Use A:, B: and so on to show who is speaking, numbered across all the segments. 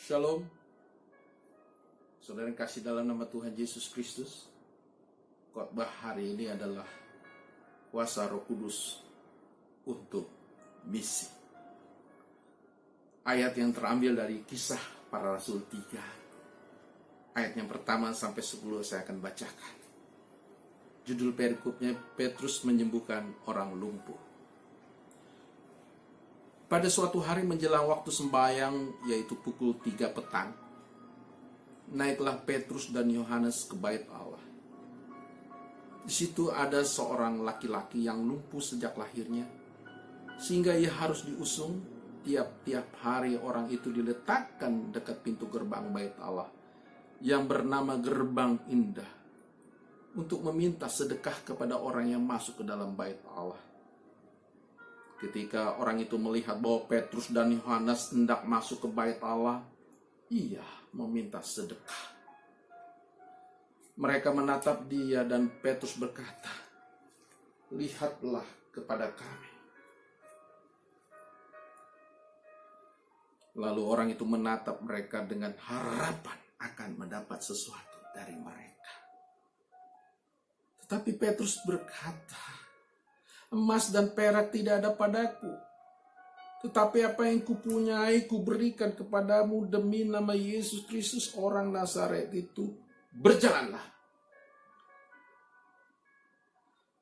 A: Shalom, saudara yang kasih dalam nama Tuhan Yesus Kristus. Khotbah hari ini adalah kuasa Roh Kudus untuk misi. Ayat yang terambil dari Kisah Para Rasul 3. Ayat yang pertama sampai 10 saya akan bacakan. Judul perikopnya, Petrus menyembuhkan orang lumpuh. Pada suatu hari menjelang waktu sembahyang, yaitu pukul 3 petang, naiklah Petrus dan Yohanes ke bait Allah. Di situ ada seorang laki-laki yang lumpuh sejak lahirnya, sehingga ia harus diusung. Tiap-tiap hari orang itu diletakkan dekat pintu gerbang bait Allah, yang bernama Gerbang Indah, untuk meminta sedekah kepada orang yang masuk ke dalam bait Allah. Ketika orang itu melihat bahwa Petrus dan Yohanes hendak masuk ke bait Allah, ia meminta sedekah. Mereka menatap dia dan Petrus berkata, "Lihatlah kepada kami." Lalu orang itu menatap mereka dengan harapan akan mendapat sesuatu dari mereka. Tetapi Petrus berkata, "Emas dan perak tidak ada padaku, tetapi apa yang kupunyai kuberikan kepadamu. Demi nama Yesus Kristus orang Nazaret itu, berjalanlah."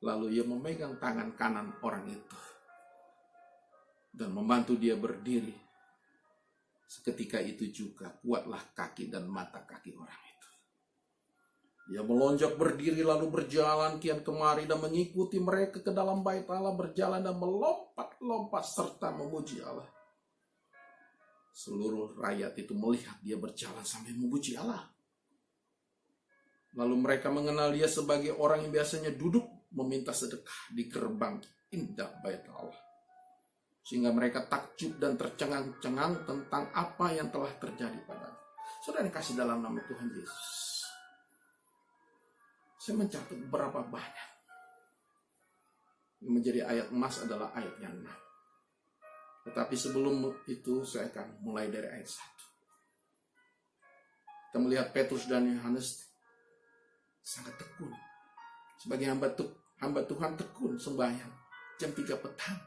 A: Lalu ia memegang tangan kanan orang itu dan membantu dia berdiri. Seketika itu juga kuatlah kaki dan mata kaki orang itu. Ia melonjak berdiri lalu berjalan kian kemari dan mengikuti mereka ke dalam bait Allah, berjalan dan melompat-lompat serta memuji Allah. Seluruh rakyat itu melihat dia berjalan sambil memuji Allah. Lalu mereka mengenal dia sebagai orang yang biasanya duduk meminta sedekah di gerbang indah bait Allah. Sehingga mereka takjub dan tercengang-cengang tentang apa yang telah terjadi padanya. Saudara yang kasih dalam nama Tuhan Yesus, saya mencatat berapa banyak. Yang menjadi ayat emas adalah ayat yang 6. Tetapi sebelum itu saya akan mulai dari ayat 1. Kita melihat Petrus dan Yohanes sangat tekun. Sebagai hamba Tuhan tekun sembahyang jam 3 petang.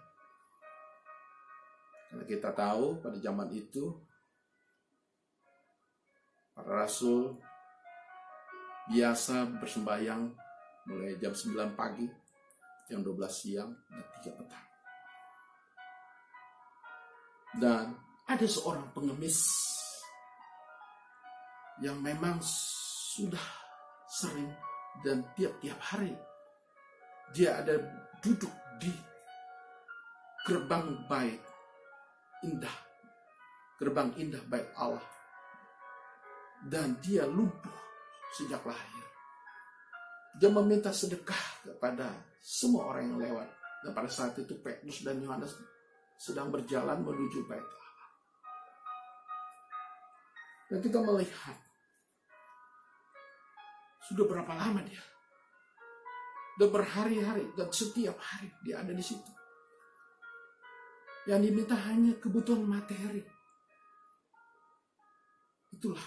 A: Karena kita tahu pada zaman itu para rasul biasa bersembahyang mulai jam 9 pagi, jam 12 siang, dan 3 petang. Dan ada seorang pengemis yang memang sudah sering dan tiap-tiap hari dia ada duduk di gerbang bait indah, gerbang indah bait Allah, dan dia lumpuh sejak lahir. Dia meminta sedekah kepada semua orang yang lewat. Dan pada saat itu Petrus dan Yohanes sedang berjalan menuju bait Allah. Dan kita melihat sudah berapa lama dia. Sudah berhari-hari dan setiap hari dia ada di situ. Yang diminta hanya kebutuhan materi. Itulah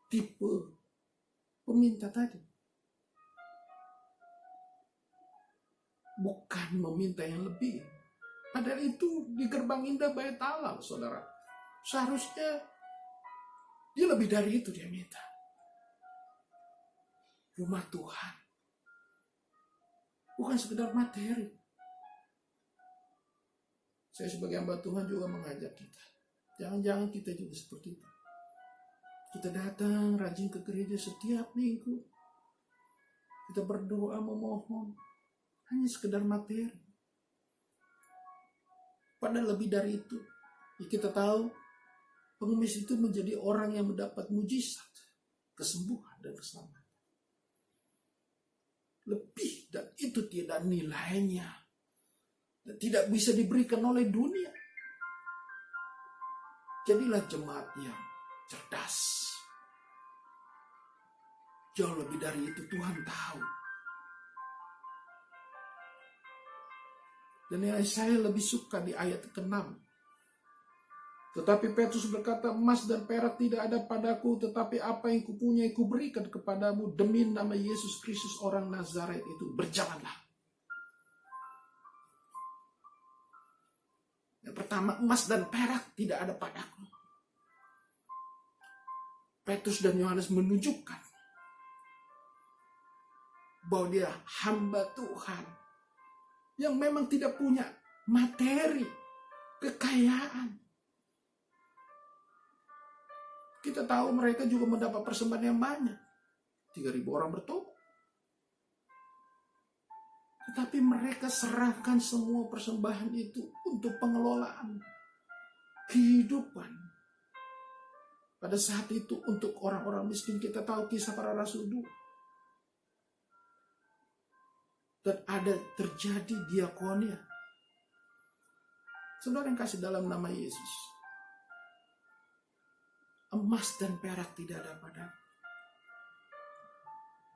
A: tipe peminta tadi. Bukan meminta yang lebih. Padahal itu di gerbang indah bait Allah, saudara. Seharusnya dia lebih dari itu dia minta. Rumah Tuhan. Bukan sekedar materi. Saya sebagai hamba Tuhan juga mengajak kita. Jangan-jangan kita juga seperti itu. Kita datang rajin ke gereja setiap minggu. Kita berdoa memohon. Hanya sekedar materi. Padahal lebih dari itu. Kita tahu pengemis itu menjadi orang yang mendapat mujizat, kesembuhan dan keselamatan. Lebih dan itu tidak nilainya. Dan tidak bisa diberikan oleh dunia. Jadilah jemaat yang cerdas. Jauh lebih dari itu Tuhan tahu. Dan yang saya lebih suka di ayat ke-6. Tetapi Petrus berkata, emas dan perak tidak ada padaku, tetapi apa yang kupunyai kuberikan kepadamu. Demi nama Yesus Kristus orang Nazaret itu, berjalanlah. Yang pertama, emas dan perak tidak ada padaku. Petrus dan Yohanes menunjukkan bahwa dia hamba Tuhan yang memang tidak punya materi, kekayaan. Kita tahu mereka juga mendapat persembahan yang banyak. 3.000 orang bertobat. Tetapi mereka serahkan semua persembahan itu untuk pengelolaan kehidupan. Pada saat itu untuk orang-orang miskin, kita tahu kisah para rasul dulu. Dan ada terjadi diakonia. Saudara yang kasih dalam nama Yesus, emas dan perak tidak ada padaku.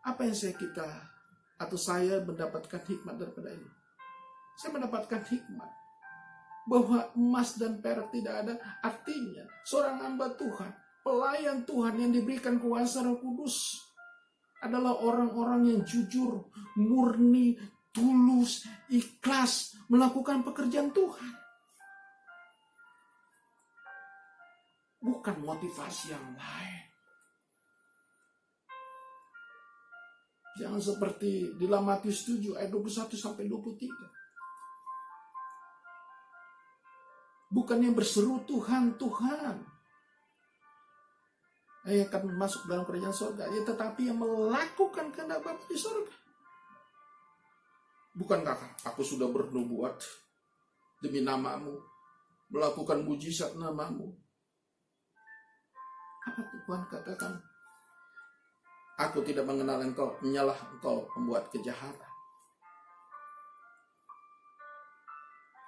A: Apa yang saya mendapatkan hikmat daripada ini? Saya mendapatkan hikmat bahwa emas dan perak tidak ada, artinya seorang hamba Tuhan, pelayan Tuhan yang diberikan kuasa Roh Kudus adalah orang-orang yang jujur, murni, tulus, ikhlas melakukan pekerjaan Tuhan. Bukan motivasi yang lain. Jangan seperti di dalam Matius 7 ayat 21 sampai 23. Bukan yang berseru Tuhan, Tuhan, akan masuk dalam kerajaan surga, ya, tetapi yang melakukan kehendak Bapa di surga. Bukankah aku sudah bernubuat demi namamu, melakukan mujizat namamu? Apa Tuhan katakan? Aku tidak mengenal engkau, menyalah engkau pembuat kejahatan.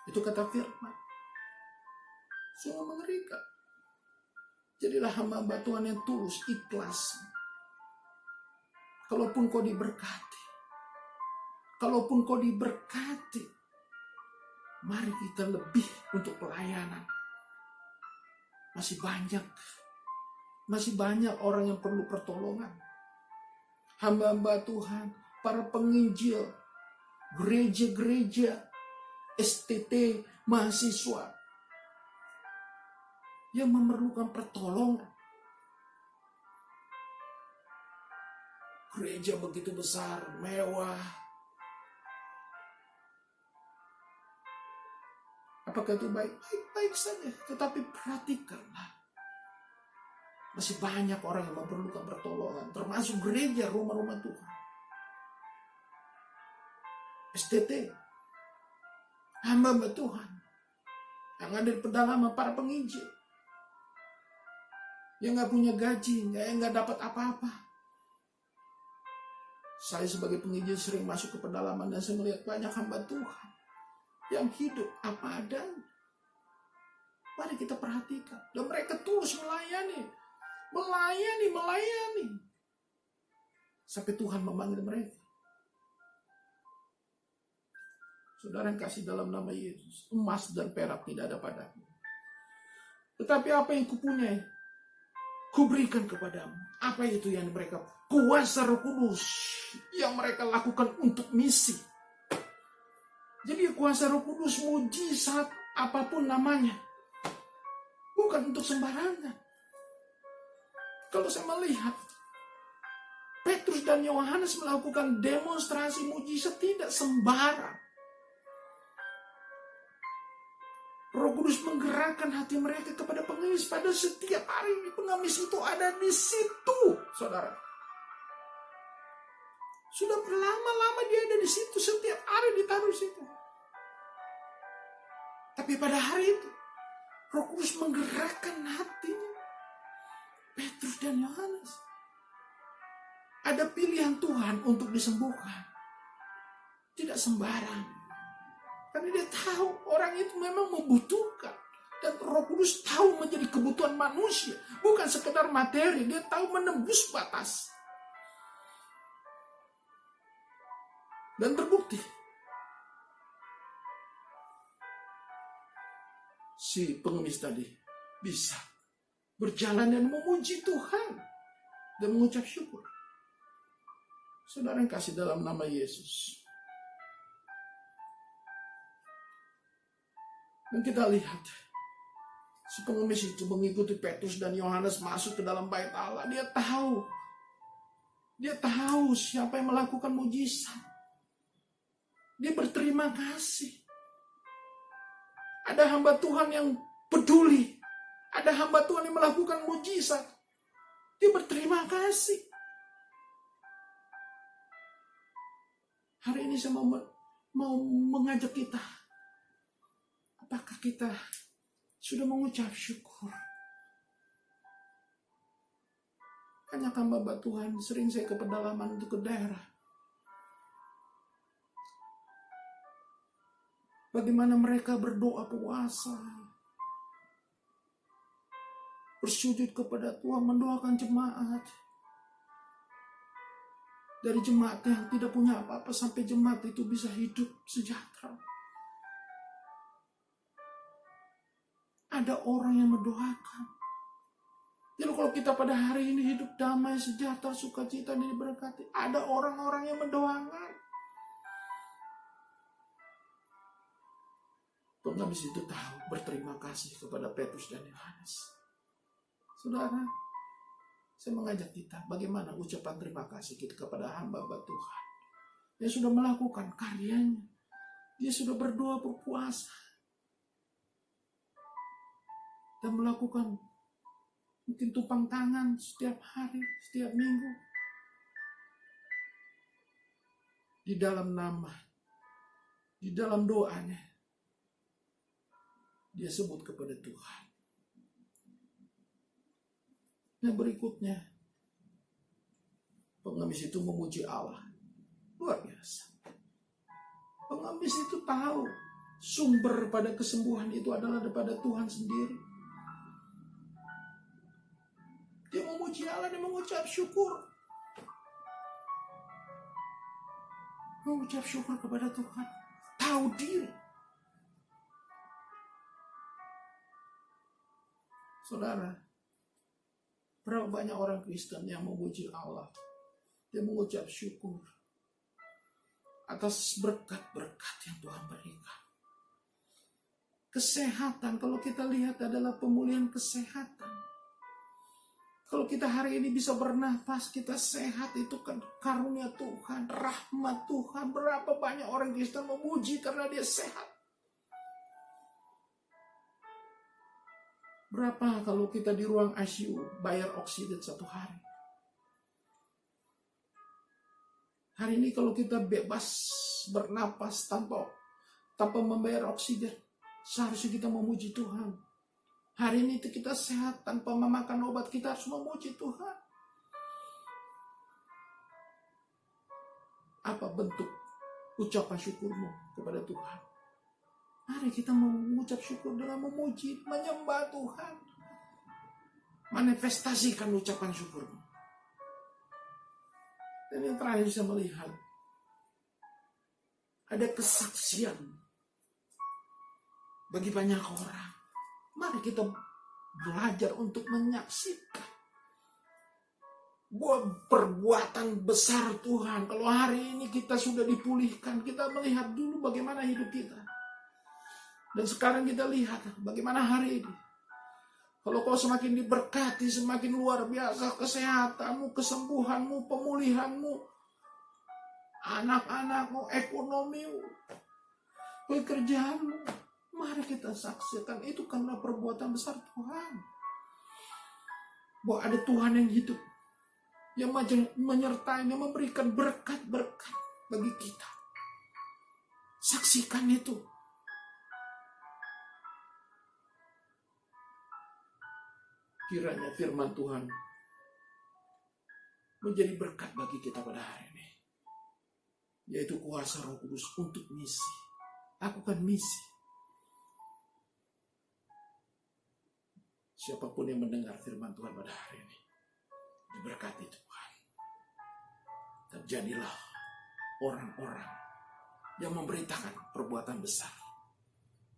A: Itu kata firman. Sungguh mengerikan. Jadilah hamba Tuhan yang tulus, ikhlas. Kalaupun kau diberkati, mari kita lebih untuk pelayanan. Masih banyak orang yang perlu pertolongan. Hamba-hamba Tuhan, para penginjil, gereja-gereja, STT, mahasiswa yang memerlukan pertolongan. Gereja begitu besar, mewah. Apakah itu baik? Baik-baik saja. Tetapi perhatikanlah. Masih banyak orang yang memerlukan pertolongan. Termasuk gereja, rumah-rumah Tuhan. STT. Hamba Tuhan. Yang ada di pedalaman, para penginjil. Yang gak punya gaji, yang gak dapat apa-apa. Saya sebagai penginjil sering masuk ke pedalaman dan saya melihat banyak hamba Tuhan yang hidup apa adanya. Mari kita perhatikan. Dan mereka tulus melayani. Sampai Tuhan memanggil mereka. Saudara yang kasih dalam nama Yesus, emas dan perak tidak ada padaku. Tetapi apa yang kupunyai, kuberikan kepadamu. Apa itu yang mereka? Kuasa Roh Kudus yang mereka lakukan untuk misi. Jadi kuasa Roh Kudus, mujizat, apapun namanya, bukan untuk sembarangan. Kalau saya melihat Petrus dan Yohanes melakukan demonstrasi mujizat tidak sembarang. Roh Kudus menggerakkan hati mereka kepada pengemis. Pada setiap hari pengemis itu ada di situ, saudara. Sudah berlama-lama dia ada di situ, setiap hari ditaruh di situ. Tapi pada hari itu, Roh Kudus menggerakkan hatinya Petrus dan Yohanes. Ada pilihan Tuhan untuk disembuhkan. Tidak sembarang. Karena dia tahu orang itu memang membutuhkan. Dan Roh Kudus tahu menjadi kebutuhan manusia. Bukan sekedar materi. Dia tahu menembus batas. Dan terbukti. Si pengemis tadi bisa berjalan dan memuji Tuhan dan mengucap syukur. Saudara yang kasih dalam nama Yesus. Dan kita lihat si pengemis itu mengikuti Petrus dan Yohanes masuk ke dalam bait Allah. Dia tahu siapa yang melakukan mujizat. Dia berterima kasih. Ada hamba Tuhan yang peduli. Ada hamba Tuhan yang melakukan mujizat. Dia berterima kasih. Hari ini saya mau mengajak kita. Apakah kita sudah mengucap syukur? Hanya hamba Tuhan, sering saya ke pedalaman untuk ke daerah. Bagaimana mereka berdoa puasa. Bersujud kepada Tuhan, mendoakan jemaat. Dari jemaat yang tidak punya apa-apa sampai jemaat itu bisa hidup sejahtera. Ada orang yang mendoakan. Jadi kalau kita pada hari ini hidup damai, sejahtera, sukacita, dan diberkati, ada orang-orang yang mendoakan. Pengemis itu tahu berterima kasih kepada Petrus dan Yohanes. Saudara, saya mengajak kita bagaimana ucapan terima kasih kita kepada hamba Tuhan. Dia sudah melakukan karyanya. Dia sudah berdoa berpuasa. Dan melakukan mungkin tumpang tangan setiap hari, setiap minggu. Di dalam nama, di dalam doanya, dia sebut kepada Tuhan. Yang berikutnya, pengemis itu memuji Allah. Luar biasa. Pengemis itu tahu sumber pada kesembuhan itu adalah daripada Tuhan sendiri. Dia memuji Allah dan mengucap syukur. Mengucap syukur kepada Tuhan. Tahu diri. Saudara, berapa banyak orang Kristen yang memuji Allah. Dia mengucap syukur atas berkat-berkat yang Tuhan berikan. Kesehatan, kalau kita lihat adalah pemulihan kesehatan. Kalau kita hari ini bisa bernafas, kita sehat, itu kan karunia Tuhan, rahmat Tuhan. Berapa banyak orang Kristen memuji karena dia sehat. Berapa kalau kita di ruang ICU bayar oksigen satu hari? Hari ini kalau kita bebas bernapas tanpa membayar oksigen, seharusnya kita memuji Tuhan. Hari ini kita sehat tanpa memakan obat, kita harus memuji Tuhan. Apa bentuk ucapan syukurmu kepada Tuhan? Mari kita mengucap syukur dengan memuji, menyembah Tuhan. Manifestasikan ucapan syukurmu. Dan yang terakhir saya melihat, ada kesaksian bagi banyak orang. Mari kita belajar untuk menyaksikan perbuatan besar Tuhan. Kalau hari ini kita sudah dipulihkan, kita melihat dulu bagaimana hidup kita. Dan sekarang kita lihat bagaimana hari ini. Kalau kau semakin diberkati, semakin luar biasa kesehatanmu, kesembuhanmu, pemulihanmu, anak-anakmu, ekonomimu, pekerjaanmu. Mari kita saksikan itu karena perbuatan besar Tuhan. Bahwa ada Tuhan yang hidup, yang menyertai, yang memberikan berkat-berkat bagi kita. Saksikan itu. Kiranya firman Tuhan menjadi berkat bagi kita pada hari ini. Yaitu kuasa Roh Kudus untuk misi. Lakukan misi. Siapapun yang mendengar firman Tuhan pada hari ini, diberkati Tuhan. Terjadilah orang-orang yang memberitakan perbuatan besar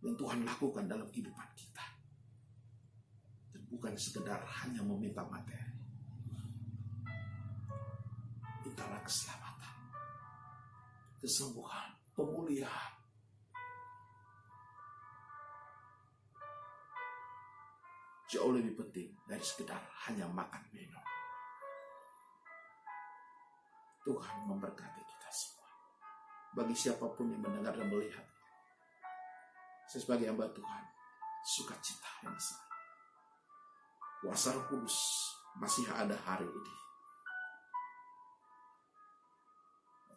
A: yang Tuhan lakukan dalam kehidupan kita. bukan sekedar hanya meminta materi. Mintalah keselamatan, kesembuhan, pemulihan. Jauh lebih penting dari sekedar hanya makan minum. Tuhan memberkati kita semua. Bagi siapapun yang mendengar dan melihat, saya sebagai hamba Tuhan, sukacita yang besar. Kuasa Roh Kudus masih ada hari ini.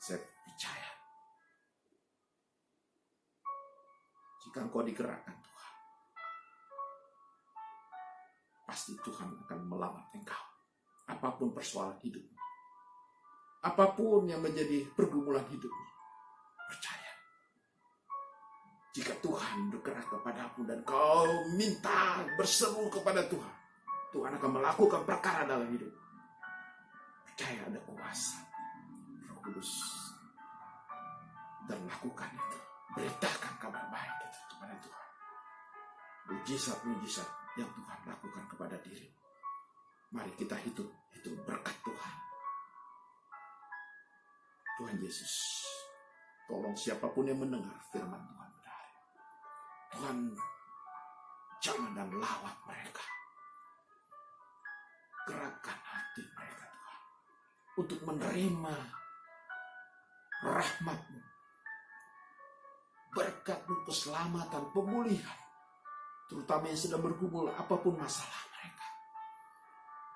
A: Saya percaya, jika engkau digerakkan Tuhan, pasti Tuhan akan melamar engkau. Apapun persoalan hidupmu, apapun yang menjadi pergumulan hidupmu, percaya. Jika Tuhan bergerak kepadamu dan kau minta berseru kepada Tuhan, Tuhan akan melakukan perkara dalam hidup. Percaya ada kuasa Roh Kudus. Dan lakukan itu. Beritakan kabar baik itu kepada Tuhan. Mujizat-mujizat yang Tuhan lakukan kepada dirimu. Mari kita hitung itu berkat Tuhan. Tuhan Yesus, tolong siapapun yang mendengar firman Tuhan benar. Tuhan, jangan dan lawat mereka. Gerakkan hati mereka Tuhan, untuk menerima rahmat-Mu, berkat-Mu, keselamatan, pemulihan, terutama yang sedang bergumul apapun masalah mereka.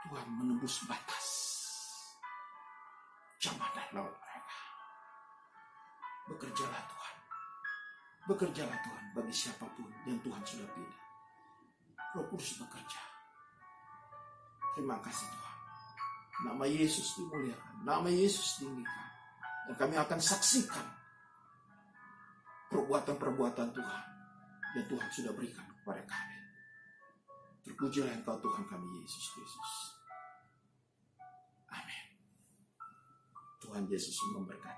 A: Tuhan menembus batas zaman dan laut mereka. Bekerjalah Tuhan, bekerjalah Tuhan bagi siapapun yang Tuhan sudah pilih. Roh Kudus bekerja. Terima kasih Tuhan. Nama Yesus dimuliakan, nama Yesus ditinggikan. Dan kami akan saksikan perbuatan-perbuatan Tuhan yang Tuhan sudah berikan kepada kami. Terpujilah Engkau Tuhan kami Yesus Kristus. Amin. Tuhan Yesus memberkati.